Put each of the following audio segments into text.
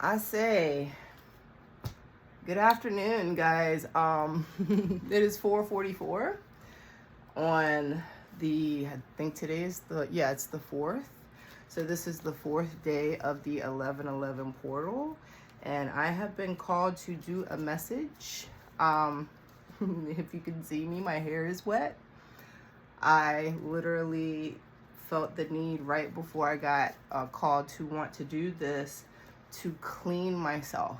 I say, good afternoon, guys. It is 4:44 on I think today is it's the 4th. So this is the 4th day of the 11:11 portal, and I have been called to do a message. If you can see me, my hair is wet. I literally felt the need right before I got called to want to do this to clean myself,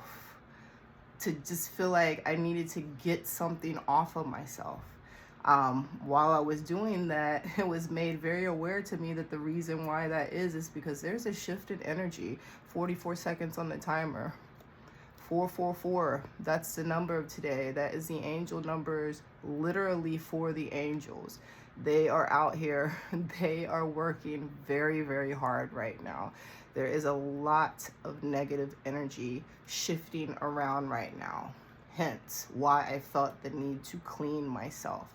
to just feel like I needed to get something off of myself. While I was doing that, it was made very aware to me that the reason why that is because there's a shift in energy. 44 seconds on the timer. 444, that's the number of today. That is the angel numbers, literally for the angels. They are out here. They are working very, very hard right now. There is a lot of negative energy shifting around right now. Hence why I felt the need to clean myself.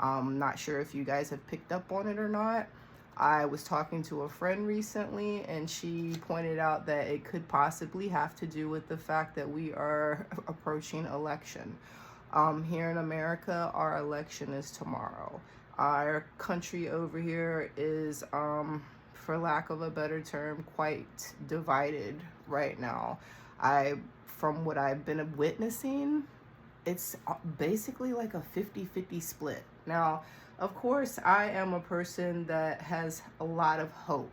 Not sure if you guys have picked up on it or not. I was talking to a friend recently, and she pointed out that it could possibly have to do with the fact that we are approaching election. Here in America, our election is tomorrow. Our country over here is, for lack of a better term, quite divided right now. From what I've been witnessing, it's basically like a 50-50 split. Now, of course, I am a person that has a lot of hope.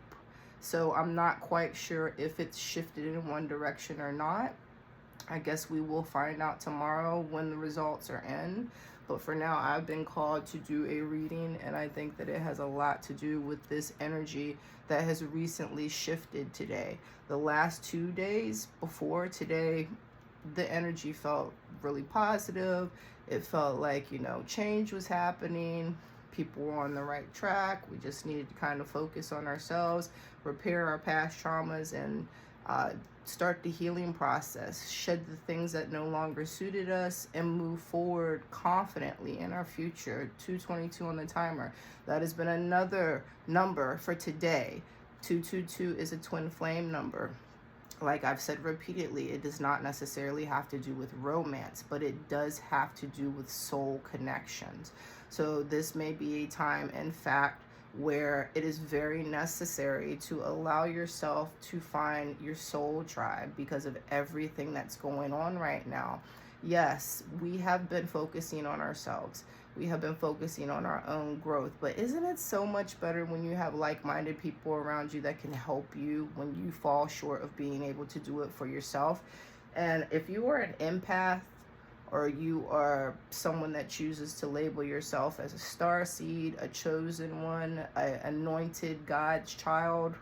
So I'm not quite sure if it's shifted in one direction or not. I guess we will find out tomorrow when the results are in. But for now, I've been called to do a reading, and I think that it has a lot to do with this energy that has recently shifted today. The last 2 days before today, the energy felt really positive. It felt like, change was happening. People were on the right track. We just needed to kind of focus on ourselves, repair our past traumas, and start the healing process, shed the things that no longer suited us, and move forward confidently in our future. 222 on the timer. That has been another number for today. 222 is a twin flame number. Like I've said repeatedly, it does not necessarily have to do with romance, but it does have to do with soul connections. So this may be a time, in fact, where it is very necessary to allow yourself to find your soul tribe because of everything that's going on right now. Yes, we have been focusing on ourselves. We have been focusing on our own growth, but isn't it so much better when you have like-minded people around you that can help you when you fall short of being able to do it for yourself? And if you are an empath, or you are someone that chooses to label yourself as a star seed, a chosen one, an anointed God's child,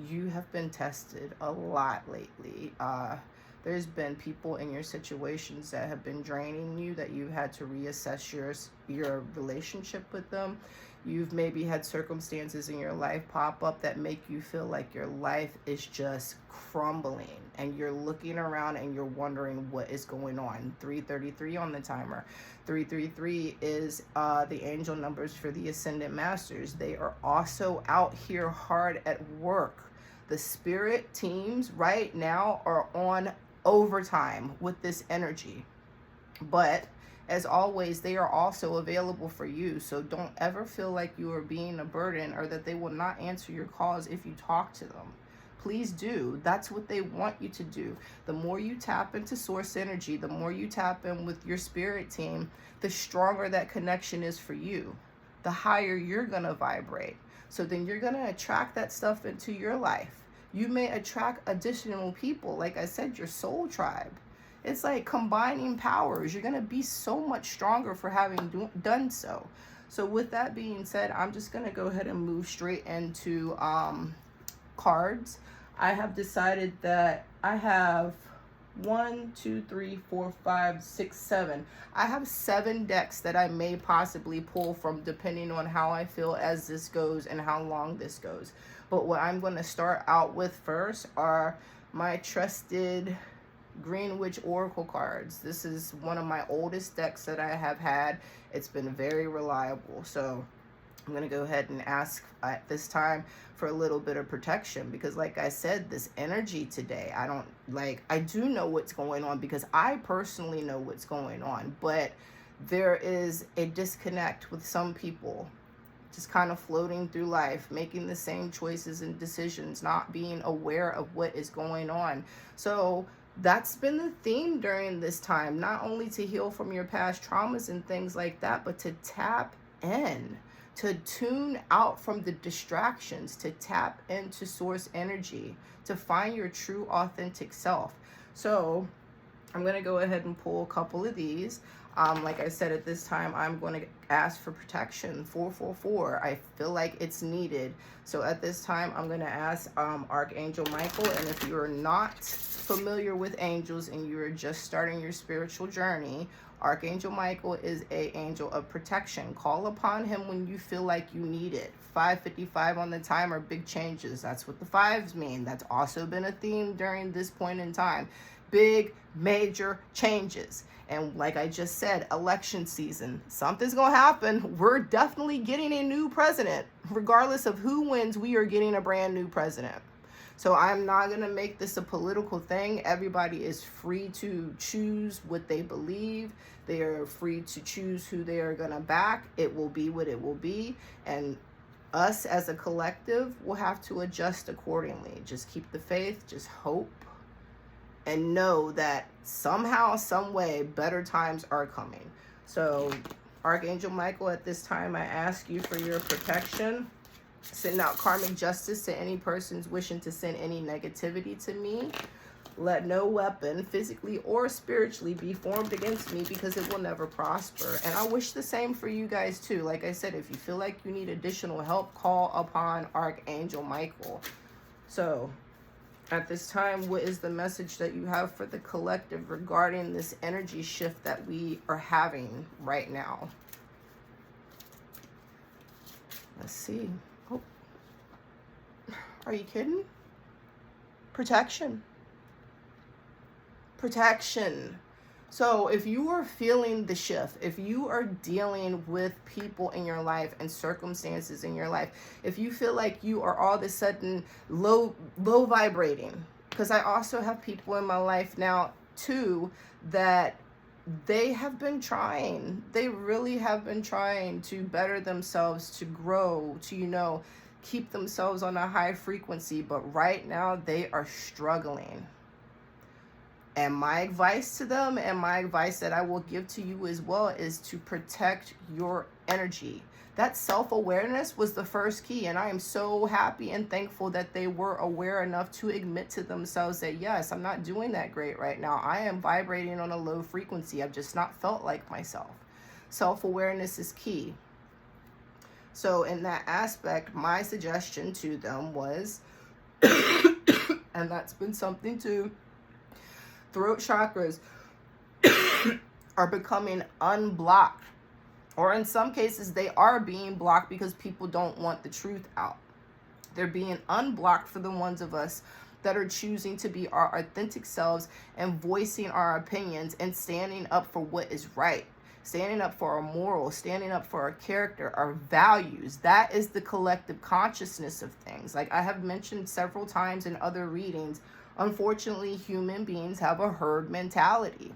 you have been tested a lot lately. There's been people in your situations that have been draining you, that you've had to reassess your relationship with them. You've maybe had circumstances in your life pop up that make you feel like your life is just crumbling, and you're looking around and you're wondering what is going on. 333 on the timer. 333 is the angel numbers for the Ascendant Masters. They are also out here hard at work. The spirit teams right now are on overtime with this energy. But as always, they are also available for you. So don't ever feel like you are being a burden, or that they will not answer your calls if you talk to them. Please do. That's what they want you to do. The more you tap into source energy, the more you tap in with your spirit team, the stronger that connection is for you. The higher you're going to vibrate. So then you're going to attract that stuff into your life. You may attract additional people. Like I said, your soul tribe. It's like combining powers. You're going to be so much stronger for having done so. So with that being said, I'm just going to go ahead and move straight into cards. I have decided that I have 1, 2, 3, 4, 5, 6, 7. I have 7 decks that I may possibly pull from, depending on how I feel as this goes and how long this goes. But what I'm going to start out with first are my trusted Green Witch Oracle cards. This is one of my oldest decks that I have had. It's been very reliable. So I'm going to go ahead and ask at this time for a little bit of protection, because like I said, this energy today, I do know what's going on, because I personally know what's going on, but there is a disconnect with some people just kind of floating through life, making the same choices and decisions, not being aware of what is going on. So that's been the theme during this time, not only to heal from your past traumas and things like that, but to tap in, to tune out from the distractions, to tap into source energy, to find your true authentic self. So I'm going to go ahead and pull a couple of these. Like I said, at this time, I'm going to ask for protection, 444. I feel like it's needed. So at this time, I'm going to ask Archangel Michael. And if you're not familiar with angels and you're just starting your spiritual journey, Archangel Michael is an angel of protection. Call upon him when you feel like you need it. 5:55 on the timer, big changes. That's what the fives mean. That's also been a theme during this point in time. Big, major changes. And like I just said, election season, something's going to happen. We're definitely getting a new president. Regardless of who wins, we are getting a brand new president. So I'm not going to make this a political thing. Everybody is free to choose what they believe. They are free to choose who they are going to back. It will be what it will be. And us as a collective will have to adjust accordingly. Just keep the faith, just hope, and know that somehow, some way, better times are coming. So, Archangel Michael, at this time, I ask you for your protection. Send out karmic justice to any persons wishing to send any negativity to me. Let no weapon, physically or spiritually, be formed against me, because it will never prosper. And I wish the same for you guys too. Like I said, if you feel like you need additional help, call upon Archangel Michael. So, at this time, what is the message that you have for the collective regarding this energy shift that we are having right now? Let's see. Oh. Are you kidding? Protection. Protection. So if you are feeling the shift, if you are dealing with people in your life and circumstances in your life, if you feel like you are all of a sudden low vibrating, because I also have people in my life now too that they have been trying. They really have been trying to better themselves, to grow, to, keep themselves on a high frequency. But right now they are struggling. And my advice to them, and my advice that I will give to you as well, is to protect your energy. That self-awareness was the first key. And I am so happy and thankful that they were aware enough to admit to themselves that, yes, I'm not doing that great right now. I am vibrating on a low frequency. I've just not felt like myself. Self-awareness is key. So in that aspect, my suggestion to them was, and that's been something too, throat chakras are becoming unblocked, or in some cases they are being blocked because people don't want the truth out. They're being unblocked for the ones of us that are choosing to be our authentic selves and voicing our opinions and standing up for what is right, standing up for our morals, standing up for our character, our values. That is the collective consciousness of things. Like I have mentioned several times in other readings, unfortunately, human beings have a herd mentality.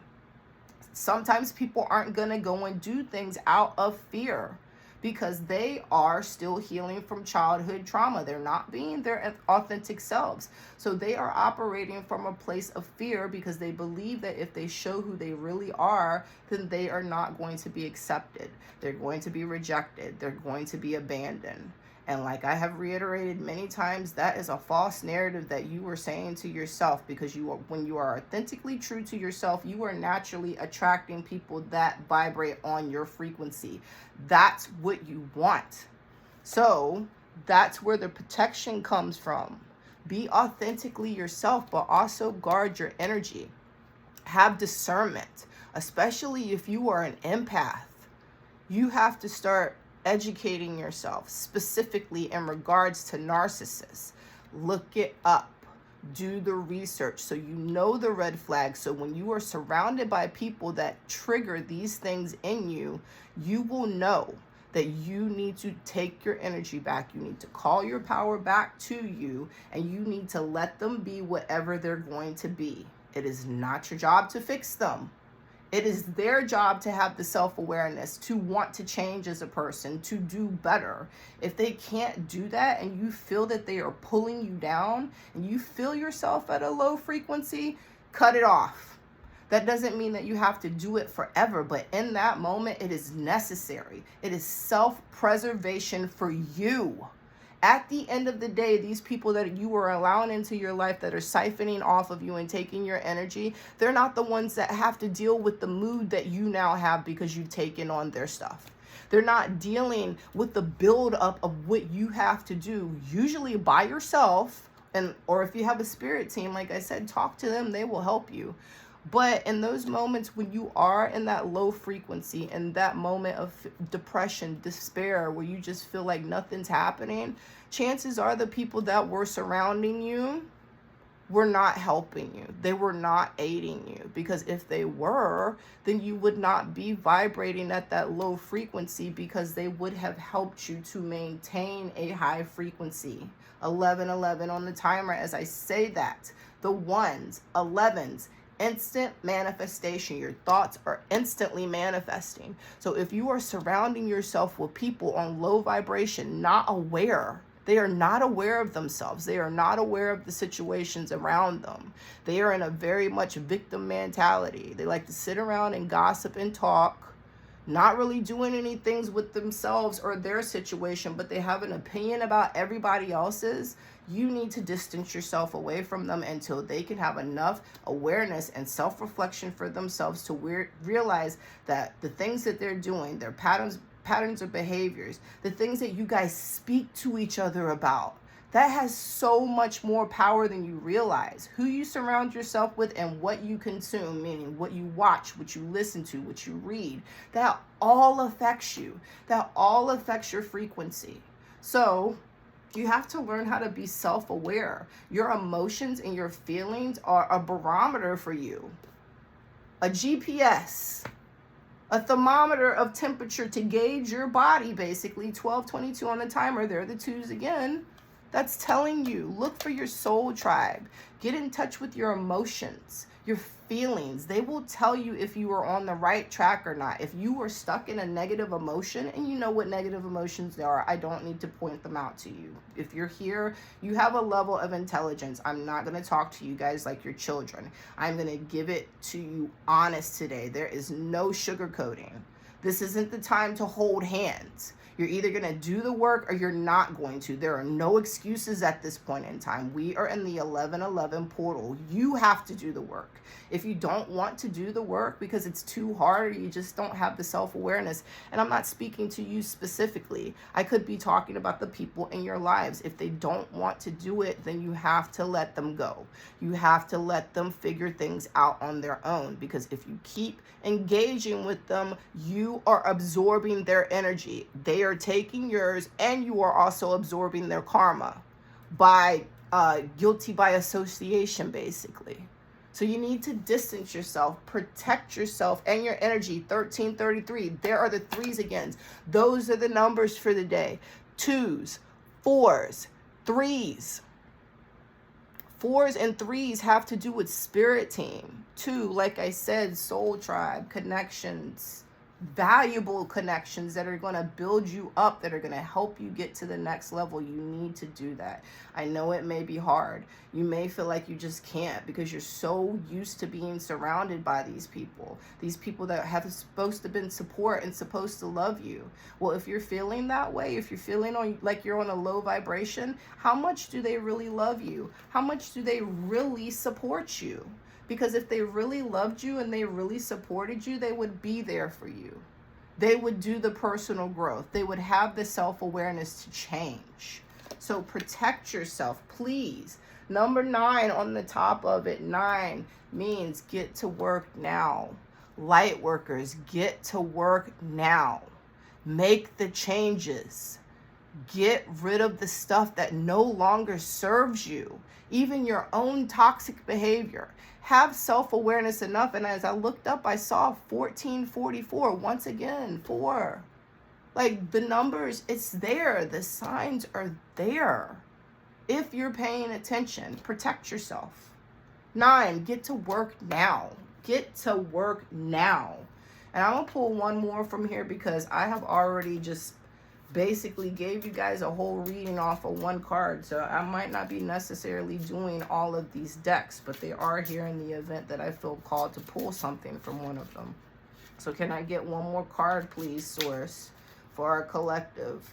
Sometimes people aren't going to go and do things out of fear because they are still healing from childhood trauma. They're not being their authentic selves. So they are operating from a place of fear because they believe that if they show who they really are, then they are not going to be accepted. They're going to be rejected. They're going to be abandoned. And like I have reiterated many times, that is a false narrative that you are saying to yourself, because when you are authentically true to yourself, you are naturally attracting people that vibrate on your frequency. That's what you want. So that's where the protection comes from. Be authentically yourself, but also guard your energy. Have discernment, especially if you are an empath. You have to start educating yourself specifically in regards to narcissists. Look it up. Do the research so you know the red flags. So when you are surrounded by people that trigger these things in you, you will know that you need to take your energy back. You need to call your power back to you, and you need to let them be whatever they're going to be. It is not your job to fix them. It is their job to have the self-awareness, to want to change as a person, to do better. If they can't do that and you feel that they are pulling you down and you feel yourself at a low frequency, cut it off. That doesn't mean that you have to do it forever, but in that moment, it is necessary. It is self-preservation for you. At the end of the day, these people that you are allowing into your life that are siphoning off of you and taking your energy, they're not the ones that have to deal with the mood that you now have because you've taken on their stuff. They're not dealing with the buildup of what you have to do, usually by yourself. Or if you have a spirit team, like I said, talk to them. They will help you. But in those moments when you are in that low frequency, in that moment of depression, despair, where you just feel like nothing's happening, chances are the people that were surrounding you were not helping you. They were not aiding you. Because if they were, then you would not be vibrating at that low frequency, because they would have helped you to maintain a high frequency. 1111 on the timer as I say that. The 1s, 11s, instant manifestation. Your thoughts are instantly manifesting. So if you are surrounding yourself with people on low vibration, not aware, they are not aware of themselves. They are not aware of the situations around them. They are in a very much victim mentality. They like to sit around and gossip and talk, not really doing any things with themselves or their situation, but they have an opinion about everybody else's. You need to distance yourself away from them until they can have enough awareness and self-reflection for themselves to realize that the things that they're doing, their patterns of behaviors, the things that you guys speak to each other about, that has so much more power than you realize. Who you surround yourself with and what you consume, meaning what you watch, what you listen to, what you read, that all affects you. That all affects your frequency. So you have to learn how to be self-aware. Your emotions and your feelings are a barometer for you, a GPS, a thermometer of temperature to gauge your body, basically. 1222 on the timer. There are the 2s again. That's telling you, look for your soul tribe. Get in touch with your emotions, your feelings. They will tell you if you are on the right track or not. If you are stuck in a negative emotion, and you know what negative emotions they are, I don't need to point them out to you. If you're here, you have a level of intelligence. I'm not going to talk to you guys like your children. I'm going to give it to you honest today. There is no sugarcoating. This isn't the time to hold hands. You're either going to do the work or you're not going to. There are no excuses at this point in time. We are in the 1111 portal. You have to do the work. If you don't want to do the work because it's too hard or you just don't have the self-awareness, and I'm not speaking to you specifically, I could be talking about the people in your lives. If they don't want to do it, then you have to let them go. You have to let them figure things out on their own, because if you keep engaging with them, you are absorbing their energy. They are taking yours, and you are also absorbing their karma by guilty by association, basically. So you need to distance yourself, protect yourself and your energy. 1333, there are the 3s again. Those are the numbers for the day. 2s, 4s, 3s. 4s and 3s have to do with spirit team. 2, like I said, soul tribe, connections, valuable connections that are going to build you up, that are going to help you get to the next level. You need to do that. I know it may be hard. You may feel like you just can't because you're so used to being surrounded by these people that have supposed to been support and supposed to love you. Well, if you're feeling that way, if you're feeling like you're on a low vibration, how much do they really love you? How much do they really support you? Because if they really loved you and they really supported you, they would be there for you. They would do the personal growth. They would have the self-awareness to change. So protect yourself, please. Number 9 on the top of it, 9 means get to work now. Light workers, get to work now. Make the changes. Get rid of the stuff that no longer serves you, even your own toxic behavior. Have self-awareness enough. And as I looked up, I saw 1444. Once again, 4. Like, the numbers, it's there. The signs are there. If you're paying attention, protect yourself. 9, get to work now. Get to work now. And I'm going to pull one more from here because I have already just basically gave you guys a whole reading off of one card. So I might not be necessarily doing all of these decks, but they are here in the event that I feel called to pull something from one of them. So can I get one more card, please, Source, for our collective?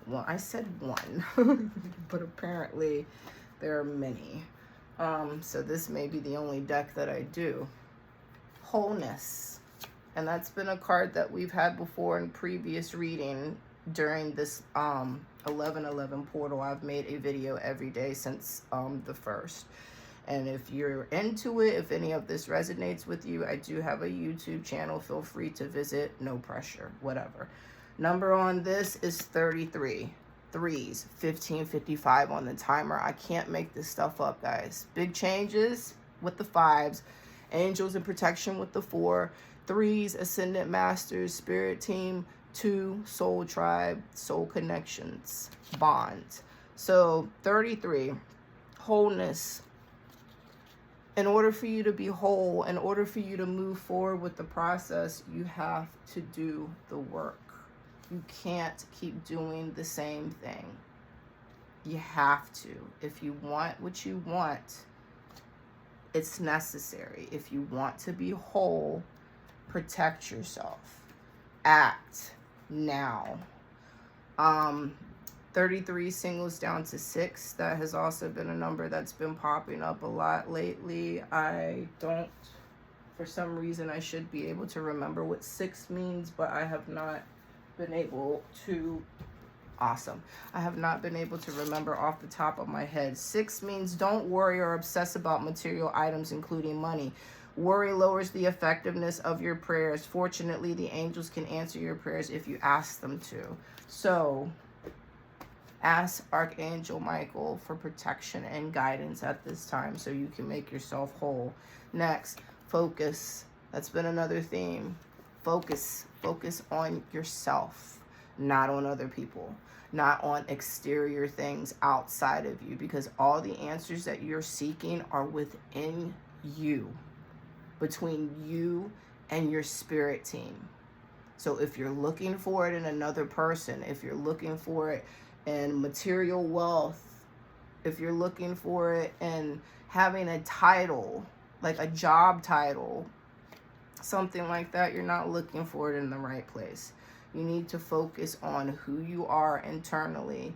Well, I said one, but apparently there are many. So this may be the only deck that I do. Wholeness. And that's been a card that we've had before in previous reading during this 11/11 portal. I've made a video every day since the 1st. And if you're into it, if any of this resonates with you, I do have a YouTube channel. Feel free to visit. No pressure, whatever. Number on this is 33. 3s, 1555 on the timer. I can't make this stuff up, guys. Big changes with the 5s. Angels and protection with the 4. 3s, Ascendant Masters, Spirit Team. 2, Soul Tribe, Soul Connections, Bonds. So 33, wholeness. In order for you to be whole, in order for you to move forward with the process, you have to do the work. You can't keep doing the same thing. You have to. If you want what you want, it's necessary. If you want to be whole, protect yourself. Act now. 33 singles down to 6. That has also been a number that's been popping up a lot lately. I don't, for some reason, I should be able to remember what 6 means, but I have not been able to. Awesome. I have not been able to remember off the top of my head. 6 means don't worry or obsess about material items, including money. Worry lowers the effectiveness of your prayers. Fortunately, the angels can answer your prayers if you ask them to. So, ask Archangel Michael for protection and guidance at this time so you can make yourself whole. Next, focus. That's been another theme. Focus. Focus on yourself, not on other people, not on exterior things outside of you, because all the answers that you're seeking are within you, between you and your spirit team. So if you're looking for it in another person, if you're looking for it in material wealth, if you're looking for it in having a title, like a job title, something like that, you're not looking for it in the right place. You need to focus on who you are internally,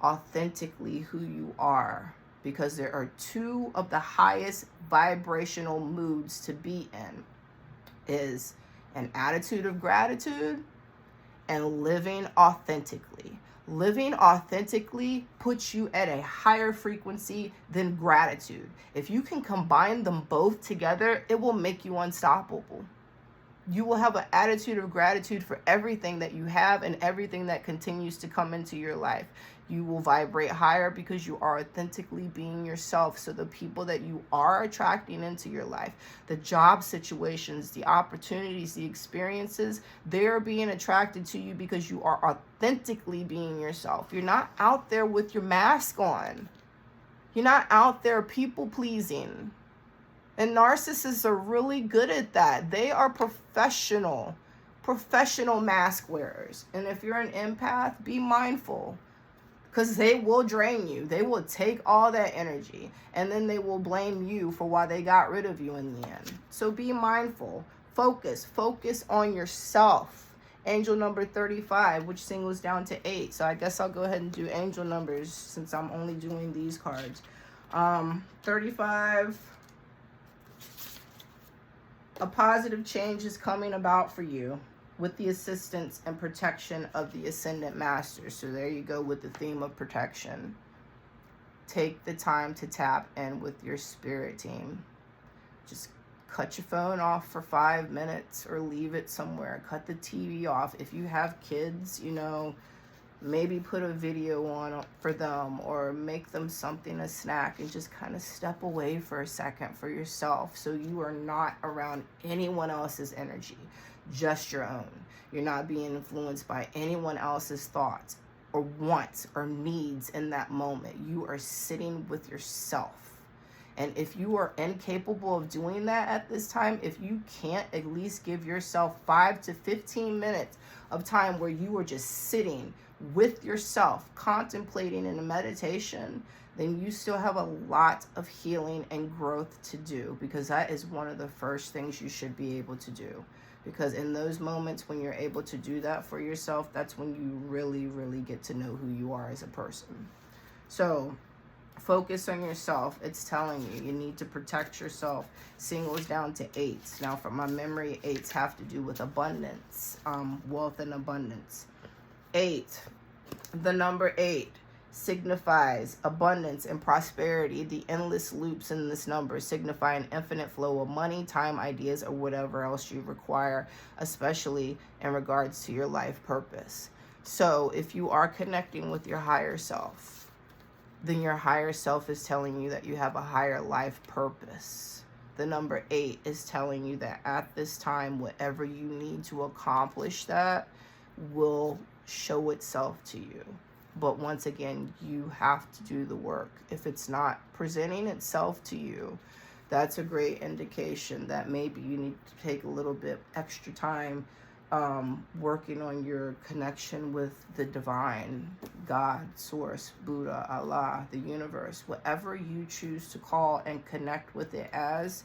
authentically who you are, because there are 2 of the highest vibrational moods to be in, is an attitude of gratitude and living authentically. Living authentically puts you at a higher frequency than gratitude. If you can combine them both together, it will make you unstoppable. You will have an attitude of gratitude for everything that you have and everything that continues to come into your life. You will vibrate higher because you are authentically being yourself. So the people that you are attracting into your life, the job situations, the opportunities, the experiences, they're being attracted to you because you are authentically being yourself. You're not out there with your mask on. You're not out there people pleasing. And narcissists are really good at that. They are professional mask wearers. And if you're an empath, be mindful, because they will drain you. They will take all that energy, and then they will blame you for why they got rid of you in the end. So be mindful. Focus on yourself. Angel number 35, which singles down to 8. So I guess I'll go ahead and do angel numbers since I'm only doing these cards. 35. A positive change is coming about for you with the assistance and protection of the Ascendant Masters. So there you go with the theme of protection. Take the time to tap in with your spirit team. Just cut your phone off for 5 minutes or leave it somewhere. Cut the TV off. If you have kids, you know, maybe put a video on for them or make them something, a snack, and just kind of step away for a second for yourself so you are not around anyone else's energy, just your own. You're not being influenced by anyone else's thoughts or wants or needs in that moment. You are sitting with yourself. And if you are incapable of doing that at this time, if you can't at least give yourself 5 to 15 minutes of time where you are just sitting with yourself, contemplating in a meditation, then you still have a lot of healing and growth to do, because that is one of the first things you should be able to do. Because in those moments when you're able to do that for yourself, that's when you really, really get to know who you are as a person. So focus on yourself. It's telling you need to protect yourself. Seeing goes down to 8s. Now, from my memory, 8s have to do with abundance, wealth and abundance. 8, the number 8 signifies abundance and prosperity. The endless loops in this number signify an infinite flow of money, time, ideas, or whatever else you require, especially in regards to your life purpose. So if you are connecting with your higher self, then your higher self is telling you that you have a higher life purpose. The number 8 is telling you that at this time, whatever you need to accomplish that will show itself to you. But once again, you have to do the work. If it's not presenting itself to you, that's a great indication that maybe you need to take a little bit extra time working on your connection with the divine, God, Source, Buddha, Allah, the universe, whatever you choose to call and connect with it as.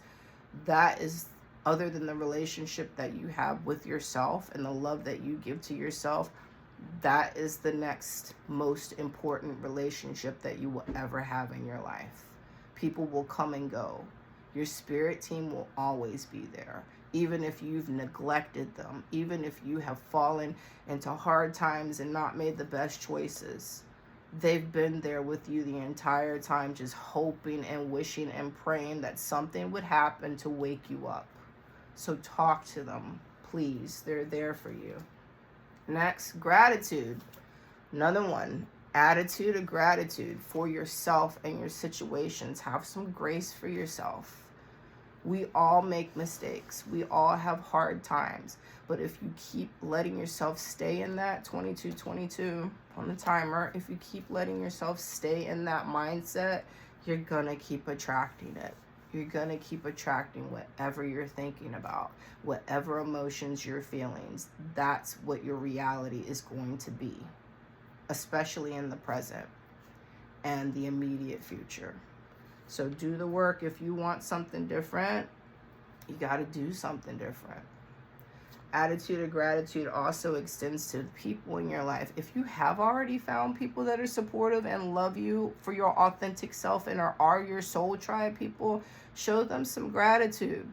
That is, other than the relationship that you have with yourself and the love that you give to yourself, that is the next most important relationship that you will ever have in your life. People will come and go. Your spirit team will always be there. Even if you've neglected them, even if you have fallen into hard times and not made the best choices, they've been there with you the entire time, just hoping and wishing and praying that something would happen to wake you up. So talk to them, please. They're there for you. Next, gratitude. Another one, attitude of gratitude for yourself and your situations. Have some grace for yourself. We all make mistakes. We all have hard times. But if you keep letting yourself stay in that 22 on the timer, if you keep letting yourself stay in that mindset, you're going to keep attracting it. You're going to keep attracting whatever you're thinking about, whatever emotions you're feeling. That's what your reality is going to be, especially in the present and the immediate future. So do the work. If you want something different, you got to do something different. Attitude of gratitude also extends to the people in your life. If you have already found people that are supportive and love you for your authentic self and are your soul tribe people, show them some gratitude.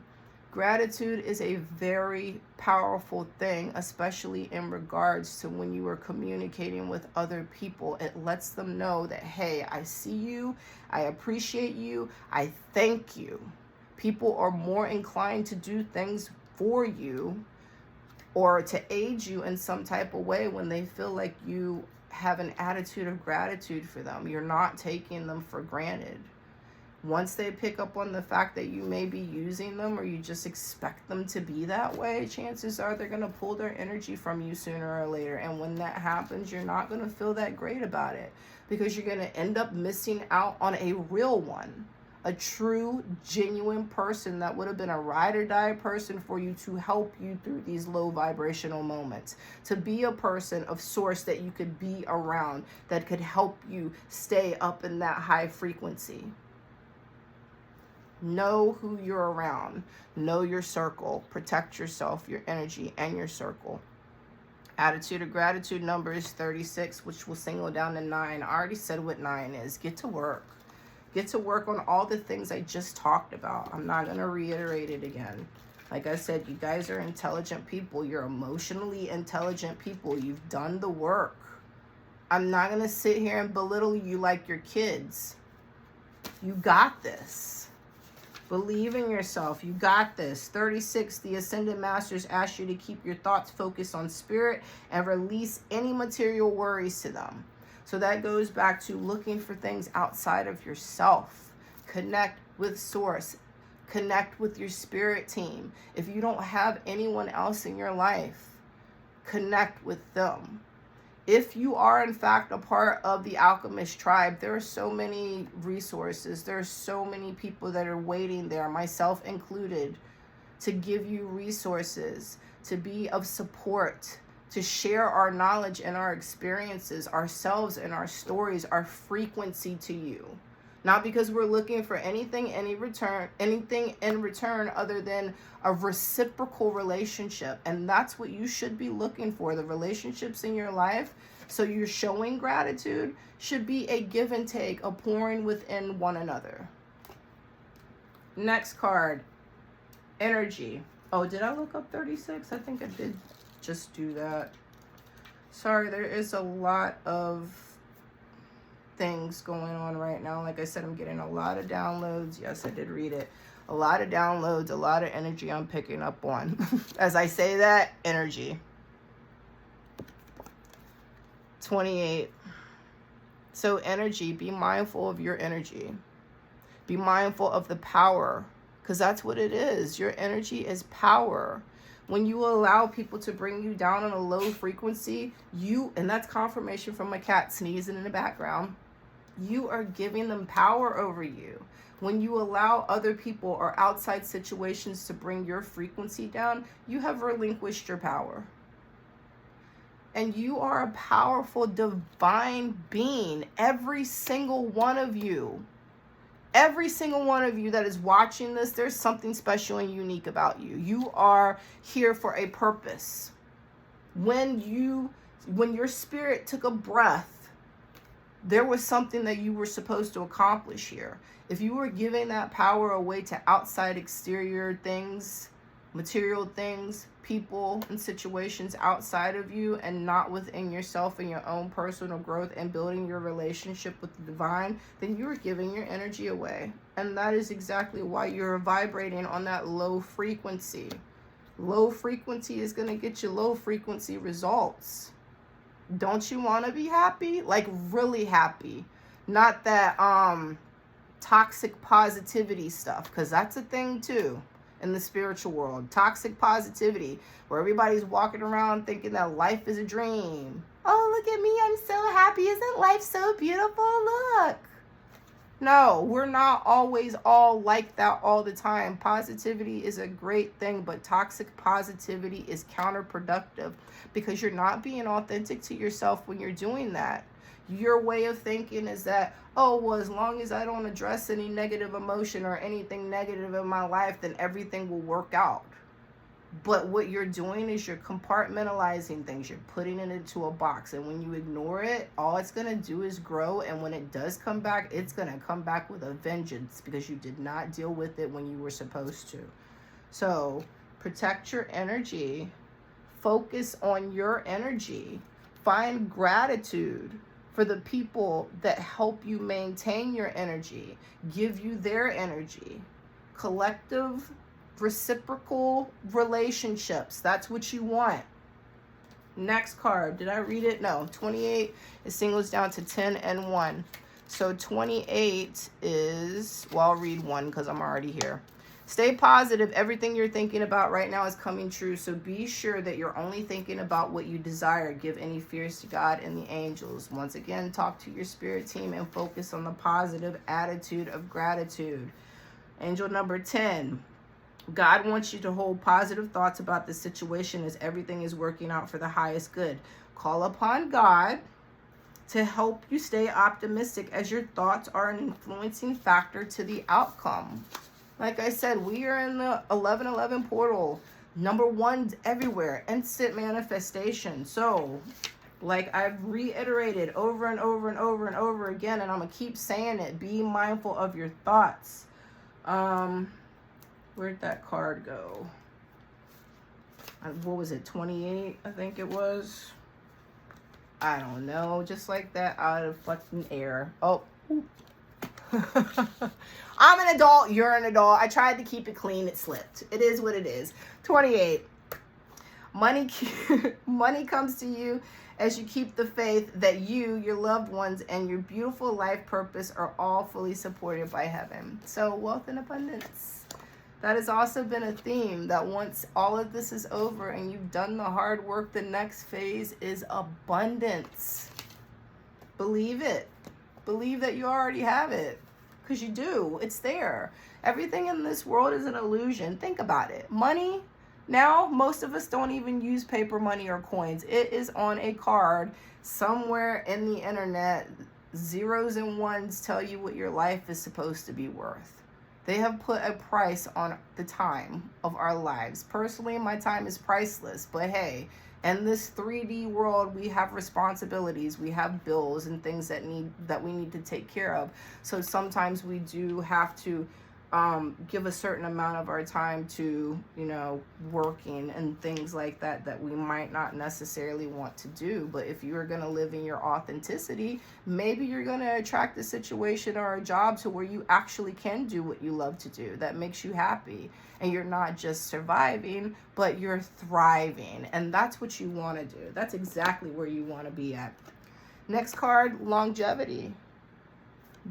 Gratitude is a very powerful thing, especially in regards to when you are communicating with other people. It lets them know that, hey, I see you, I appreciate you, I thank you. People are more inclined to do things for you or to aid you in some type of way when they feel like you have an attitude of gratitude for them. You're not taking them for granted. Once they pick up on the fact that you may be using them or you just expect them to be that way, chances are they're going to pull their energy from you sooner or later. And when that happens, you're not going to feel that great about it, because you're going to end up missing out on a real one, a true, genuine person that would have been a ride or die person for you to help you through these low vibrational moments, to be a person of source that you could be around, that could help you stay up in that high frequency. Know who you're around. Know your circle. Protect yourself, your energy, and your circle. Attitude of gratitude number is 36, which will single down to 9. I already said what 9 is. Get to work. Get to work on all the things I just talked about. I'm not going to reiterate it again. Like I said, you guys are intelligent people. You're emotionally intelligent people. You've done the work. I'm not going to sit here and belittle you like your kids. You got this. Believe in yourself. You got this. 36, the Ascended Masters ask you to keep your thoughts focused on spirit and release any material worries to them. So that goes back to looking for things outside of yourself. Connect with source. Connect with your spirit team. If you don't have anyone else in your life, connect with them. If you are in fact a part of the Alchemist tribe, there are so many resources. There are so many people that are waiting there, myself included, to give you resources, to be of support, to share our knowledge and our experiences, ourselves and our stories, our frequency to you. Not because we're looking for anything in return other than a reciprocal relationship. And that's what you should be looking for. The relationships in your life, so you're showing gratitude, should be a give and take, a pouring within one another. Next card, energy. Oh, did I look up 36? I think I did just do that. Sorry, there is a lot of things going on right now. Like I said, I'm getting a lot of downloads. Yes, I did read it. A lot of downloads, a lot of energy I'm picking up on. As I say that, energy. 28. So energy, be mindful of your energy. Be mindful of the power, because that's what it is. Your energy is power. When you allow people to bring you down on a low frequency, and that's confirmation from my cat sneezing in the background, you are giving them power over you. When you allow other people or outside situations to bring your frequency down, you have relinquished your power. And you are a powerful divine being. Every single one of you. Every single one of you that is watching this, there's something special and unique about you. You are here for a purpose. When your spirit took a breath, there was something that you were supposed to accomplish here. If you were giving that power away to outside exterior things, material things, people and situations outside of you and not within yourself and your own personal growth and building your relationship with the divine, then you are giving your energy away. And that is exactly why you're vibrating on that low frequency. Low frequency is going to get you low frequency results. Don't you want to be happy? Like really happy. Not that toxic positivity stuff, because that's a thing too in the spiritual world. Toxic positivity, where everybody's walking around thinking that life is a dream. Oh, look at me, I'm so happy. Isn't life so beautiful? Look. No, we're not always all like that all the time. Positivity is a great thing, but toxic positivity is counterproductive because you're not being authentic to yourself when you're doing that. Your way of thinking is that, oh, well, as long as I don't address any negative emotion or anything negative in my life, then everything will work out. But what you're doing is you're compartmentalizing things. You're putting it into a box. And when you ignore it, all it's going to do is grow. And when it does come back, it's going to come back with a vengeance because you did not deal with it when you were supposed to. So protect your energy. Focus on your energy. Find gratitude for the people that help you maintain your energy. Give you their energy. Collective reciprocal relationships. That's what you want. Next card. Did I read it? No. 28. It singles down to 10 and 1. So 28 is, well, I'll read 1 because I'm already here. Stay positive. Everything you're thinking about right now is coming true. So be sure that you're only thinking about what you desire. Give any fears to God and the angels. Once again, talk to your spirit team and focus on the positive attitude of gratitude. Angel number 10. God wants you to hold positive thoughts about the situation as everything is working out for the highest good. Call upon God to help you stay optimistic as your thoughts are an influencing factor to the outcome. Like I said, we are in the 1111 portal. Number 1's everywhere. Instant manifestation. So, like I've reiterated over and over and over and over again, and I'm going to keep saying it, be mindful of your thoughts. Where'd that card go? What was it, 28, I think it was? I don't know. Just like that, out of fucking air. Oh. I'm an adult. You're an adult. I tried to keep it clean. It slipped. It is what it is. 28. Money comes to you as you keep the faith that you, your loved ones, and your beautiful life purpose are all fully supported by heaven. So wealth and abundance. That has also been a theme, that once all of this is over and you've done the hard work, the next phase is abundance. Believe it. Believe that you already have it, because you do. It's there. Everything in this world is an illusion. Think about it. Money, now most of us don't even use paper money or coins. It is on a card somewhere in the internet. Zeros and ones tell you what your life is supposed to be worth. They have put a price on the time of our lives. Personally, my time is priceless, but hey, in this 3D world, we have responsibilities, we have bills and things that we need to take care of. So sometimes we do have to give a certain amount of our time to, working and things like that we might not necessarily want to do. But if you're going to live in your authenticity, maybe you're going to attract a situation or a job to where you actually can do what you love to do, that makes you happy. And you're not just surviving, but you're thriving. And that's what you want to do. That's exactly where you want to be at. Next card, longevity.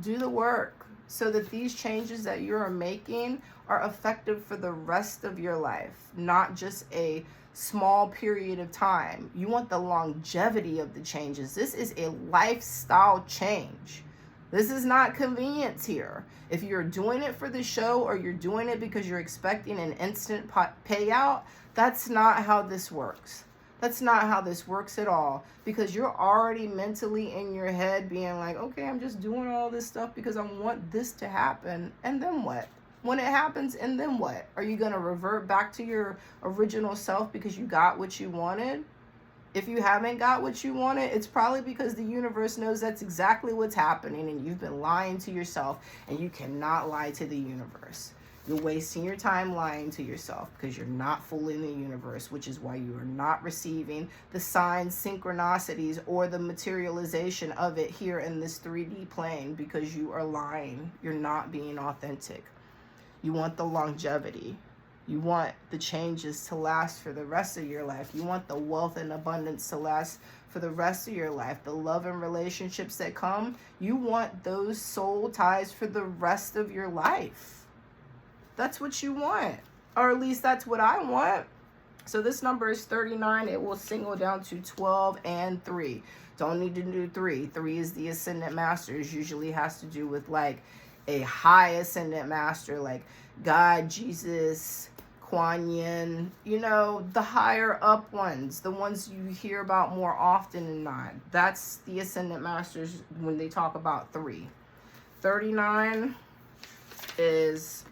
Do the work so that these changes that you're making are effective for the rest of your life, not just a small period of time. You want the longevity of the changes. This is a lifestyle change. This is not convenience here. If you're doing it for the show, or you're doing it because you're expecting an instant payout, that's not how this works. That's not how this works at all, because you're already mentally in your head being like, okay, I'm just doing all this stuff because I want this to happen. And then what? When it happens, and then what? Are you going to revert back to your original self because you got what you wanted? If you haven't got what you wanted, it's probably because the universe knows that's exactly what's happening, and you've been lying to yourself, and you cannot lie to the universe. You're wasting your time lying to yourself because you're not fooling the universe, which is why you are not receiving the signs, synchronicities, or the materialization of it here in this 3D plane, because you are lying. You're not being authentic. You want the longevity. You want the changes to last for the rest of your life. You want the wealth and abundance to last for the rest of your life. The love and relationships that come, you want those soul ties for the rest of your life. That's what you want. Or at least that's what I want. So this number is 39. It will single down to 12 and 3. Don't need to do 3. 3 is the Ascendant Masters. Usually has to do with like a high Ascendant Master, like God, Jesus, Kuan Yin, the higher up ones, the ones you hear about more often than not. That's the Ascendant Masters when they talk about 3. 39 is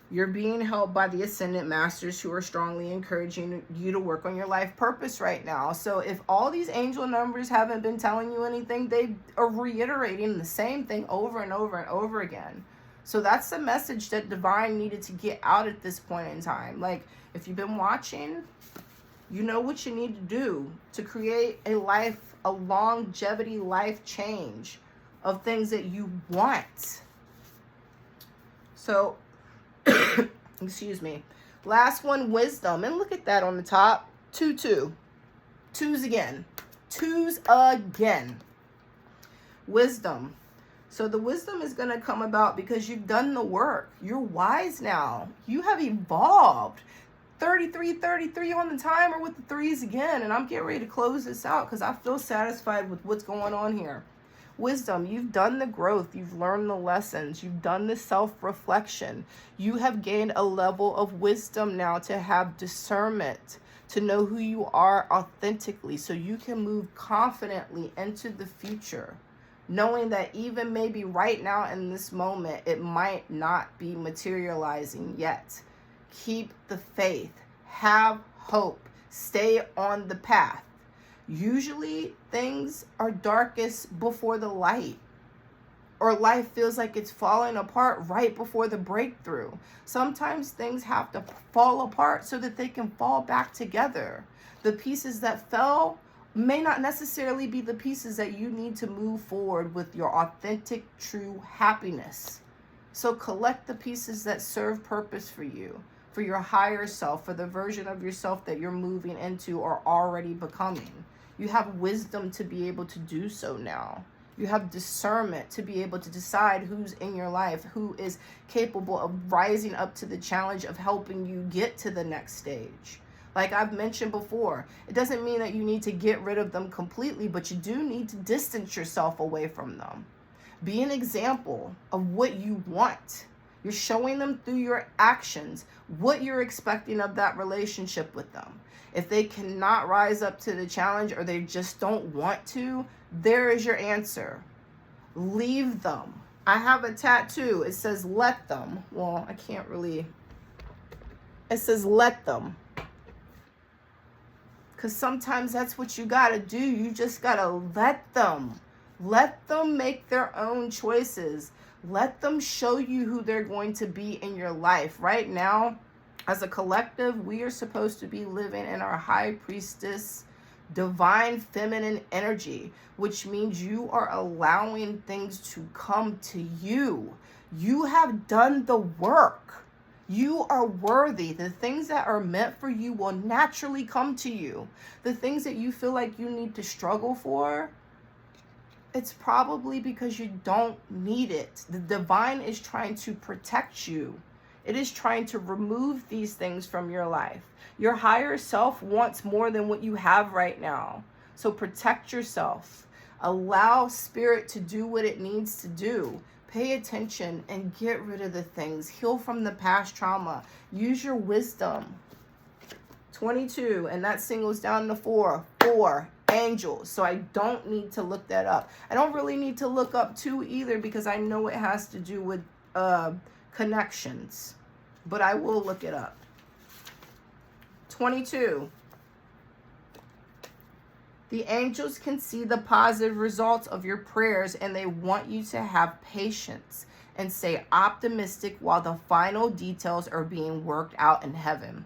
you're being helped by the Ascendant Masters, who are strongly encouraging you to work on your life purpose right now. So if all these angel numbers haven't been telling you anything, they are reiterating the same thing over and over and over again. So that's the message that Divine needed to get out at this point in time. Like, if you've been watching, you know what you need to do to create a life, a longevity life change of things that you want. So, excuse me. Last one, wisdom. And look at that on the top. 2, 2. 2s again. 2s again. Wisdom. So the wisdom is going to come about because you've done the work. You're wise now. You have evolved. 33 on the timer with the 3s again. And I'm getting ready to close this out because I feel satisfied with what's going on here. Wisdom, you've done the growth. You've learned the lessons. You've done the self-reflection. You have gained a level of wisdom now to have discernment, to know who you are authentically, so you can move confidently into the future, knowing that even maybe right now in this moment, it might not be materializing yet. Keep the faith. Have hope. Stay on the path. Usually things are darkest before the light, or life feels like it's falling apart right before the breakthrough. Sometimes things have to fall apart so that they can fall back together. The pieces that fell may not necessarily be the pieces that you need to move forward with your authentic, true happiness. So collect the pieces that serve purpose for you, for your higher self, for the version of yourself that you're moving into or already becoming. You have wisdom to be able to do so now. You have discernment to be able to decide who's in your life, who is capable of rising up to the challenge of helping you get to the next stage. Like I've mentioned before, it doesn't mean that you need to get rid of them completely, but you do need to distance yourself away from them. Be an example of what you want. You're showing them through your actions what you're expecting of that relationship with them. If they cannot rise up to the challenge or they just don't want to, there is your answer. Leave them. I have a tattoo. It says let them. Well, I can't really. It says let them. Because sometimes that's what you got to do. You just got to let them. Let them make their own choices. Let them show you who they're going to be in your life. Right now, as a collective, we are supposed to be living in our high priestess, divine feminine energy, which means you are allowing things to come to you. You have done the work. You are worthy. The things that are meant for you will naturally come to you. The things that you feel like you need to struggle for, it's probably because you don't need it. The divine is trying to protect you. It is trying to remove these things from your life. Your higher self wants more than what you have right now. So protect yourself. Allow spirit to do what it needs to do. Pay attention and get rid of the things. Heal from the past trauma. Use your wisdom. 22, and that singles down to 4. 4, angels. So I don't need to look that up. I don't really need to look up 2 either because I know it has to do with connections. But I will look it up. 22. The angels can see the positive results of your prayers and they want you to have patience and stay optimistic while the final details are being worked out in heaven.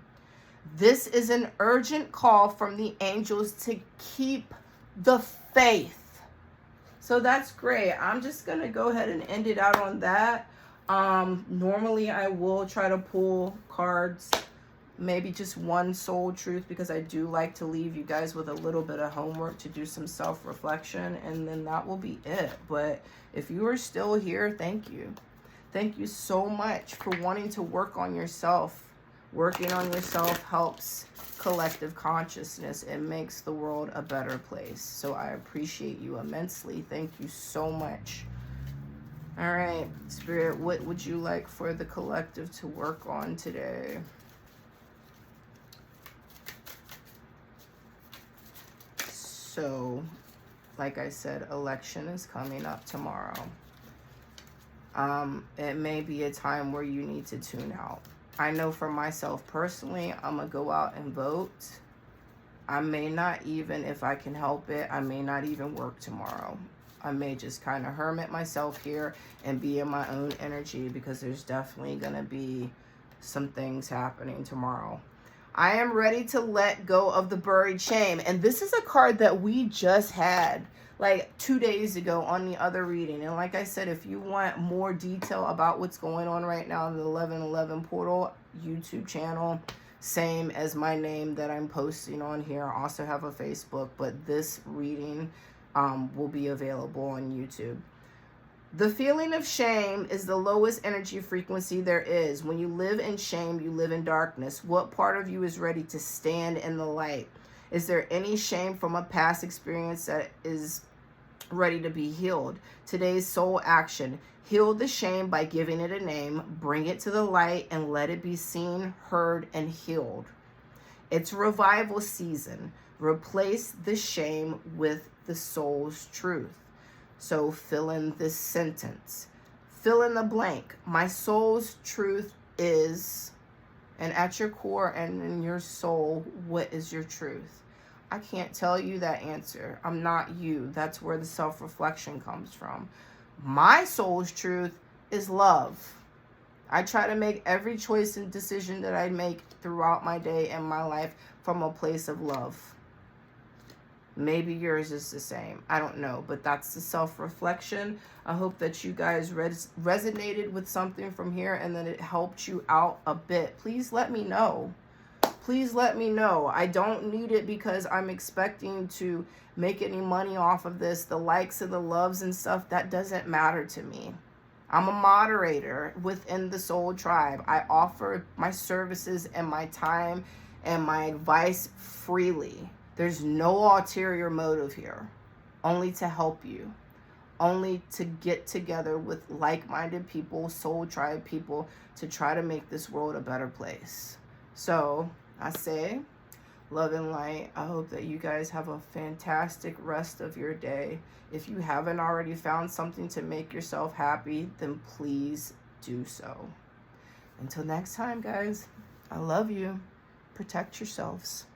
This is an urgent call from the angels to keep the faith. So that's great. I'm just going to go ahead and end it out on that. Normally I will try to pull cards, maybe just one soul truth, because I do like to leave you guys with a little bit of homework to do some self-reflection, and then that will be it. But if you are still here, thank you. Thank you so much for wanting to work on yourself. Working on yourself helps collective consciousness. It makes the world a better place. So I appreciate you immensely. Thank you so much. All right, Spirit, what would you like for the collective to work on today? So, like I said, election is coming up tomorrow. It may be a time where you need to tune out. I know for myself personally, I'm going to go out and vote. I may not even, if I can help it, I may not even work tomorrow. I may just kind of hermit myself here and be in my own energy because there's definitely going to be some things happening tomorrow. I am ready to let go of the buried shame. And this is a card that we just had like 2 days ago on the other reading. And like I said, if you want more detail about what's going on right now in the 1111 portal YouTube channel, same as my name that I'm posting on here. I also have a Facebook, but this reading will be available on YouTube. The feeling of shame is the lowest energy frequency there is. When you live in shame, you live in darkness. What part of you is ready to stand in the light? Is there any shame from a past experience that is ready to be healed? Today's soul action. Heal the shame by giving it a name. Bring it to the light and let it be seen, heard, and healed. It's revival season. Replace the shame with the soul's truth. So fill in this sentence. Fill in the blank. My soul's truth is, and at your core and in your soul, what is your truth? I can't tell you that answer. I'm not you. That's where the self-reflection comes from. My soul's truth is love. I try to make every choice and decision that I make throughout my day and my life from a place of love. Maybe yours is the same. I don't know, but that's the self-reflection. I hope that you guys resonated with something from here and that it helped you out a bit. Please let me know. please let me know. I don't need it because I'm expecting to make any money off of this. The likes and the loves and stuff, that doesn't matter to me. I'm a moderator within the Soul Tribe. I offer my services and my time and my advice freely. There's no ulterior motive here, only to help you, only to get together with like-minded people, Soul Tribe people, to try to make this world a better place. So I say love and light. I hope that you guys have a fantastic rest of your day. If you haven't already found something to make yourself happy, then please do so. Until next time, guys, I love you. Protect yourselves.